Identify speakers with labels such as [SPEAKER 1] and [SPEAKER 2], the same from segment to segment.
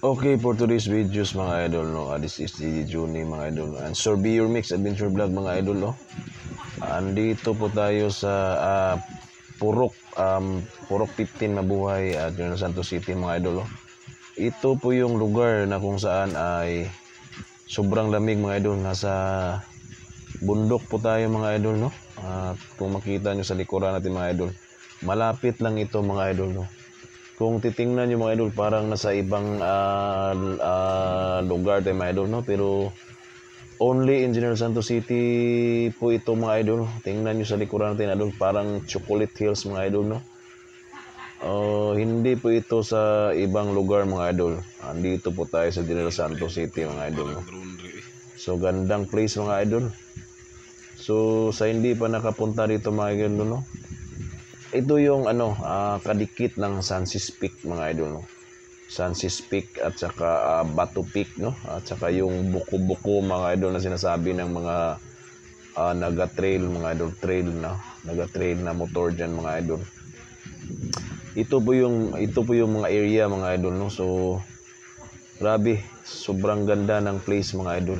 [SPEAKER 1] Okay, for today's videos mga idol, no, this is the Journey mga idol, and Be Your Mix Adventure Vlog mga idol, no. Andito po tayo sa Purok 15 Mabuhay at General Santos City mga idol, no. Ito po yung lugar na kung saan ay sobrang lamig mga idol. Nasa bundok po tayo mga idol, no. At kung makita nyo sa likuran natin mga idol, malapit lang ito mga idol, no. Kung titingnan nyo mga idol, parang nasa ibang lugar tayo mga idol, no? Pero only in General Santos City po ito mga idol. Tingnan nyo sa likuran natin idol, parang Chocolate Hills mga idol, no? Hindi po ito sa ibang lugar mga idol. Andito po tayo sa General Santos City mga idol, no? So gandang place mga idol. So sa hindi pa nakapunta dito mga idol, no? Ito yung kadikit ng Sunsis Peak mga idol, no. Sunsis Peak at saka Batu Peak, no. At saka yung buko-buko mga idol na sinasabi ng mga naga-trail mga idol, naga-trail na motor diyan mga idol. Ito po yung mga area mga idol, no. So grabe, sobrang ganda ng place mga idol.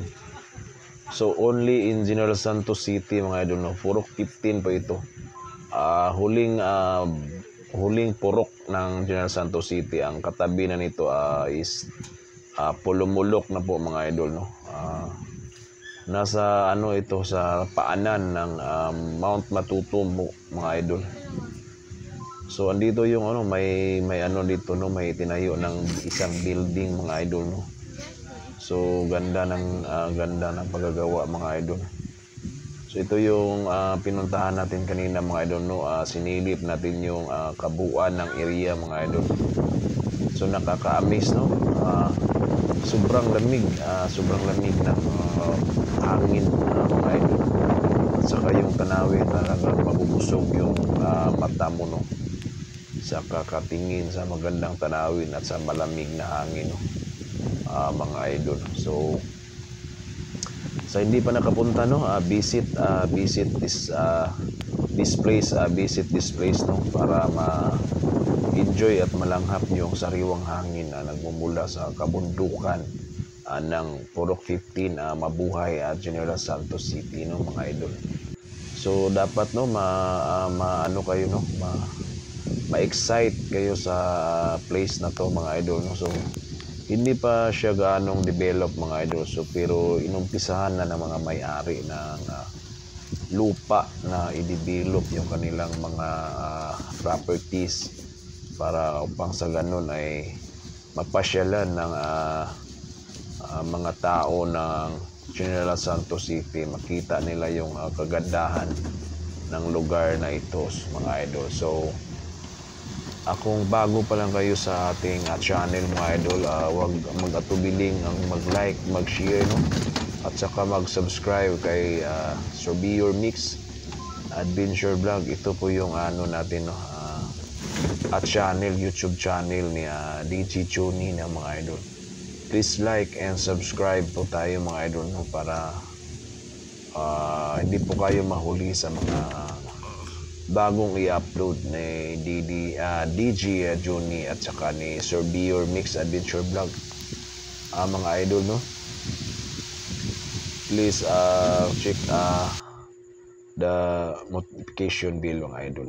[SPEAKER 1] So only in General Santos City mga idol, no. Purok 15 pa ito. Huling purok ng General Santos City. Ang katabi na nito is Pulumulok na po mga idol, no. Nasa ito sa paanan ng Mount Matutum mga idol. So andito yung may dito, no, may tinayo ng isang building mga idol, no. So ganda ng paggagawa mga idol. So ito yung pinuntahan natin kanina mga idol, no. Sinilip natin yung kabuuan ng area mga idol. So nakaka-amaze, no. Sobrang lamig ng hangin mga idol. At saka yung tanawin talagang mabubusog yung mata mo, no, sa kakatingin sa magandang tanawin at sa malamig na hangin, no, mga idol. So sa hindi pa nakapunta, no, visit this place, no, para ma-enjoy at malanghap yung sariwang hangin na nagmumula sa kabundukan ng Purok 15 Mabuhay at General Santos City, no, mga idol. So dapat, no, kayo, no, ma-excite kayo sa place na to mga idol, no. So hindi pa siya gaanong develop mga idol. So pero inumpisahan na ng mga may-ari ng lupa na i-develop yung kanilang mga properties para upang sa ganun ay mapasyalan ng mga tao ng General Santos City, makita nila yung kagandahan ng lugar na ito mga idol. So kung bago pa lang kayo sa ating channel mga idol, huwag mag-atubiling ang mag-like, mag-share, no, at saka mag-subscribe kay Be Your Mix Adventure Vlog. Ito po yung natin, no, at YouTube channel ni DJ Johnny na mga idol. Please like and subscribe po tayo mga idol, no, para hindi po kayo mahuli sa mga bagong i-upload ni DJ Johnny at saka ni Be Your Mix Adventure Vlog, mga idol, no. Please check the notification bell mga idol.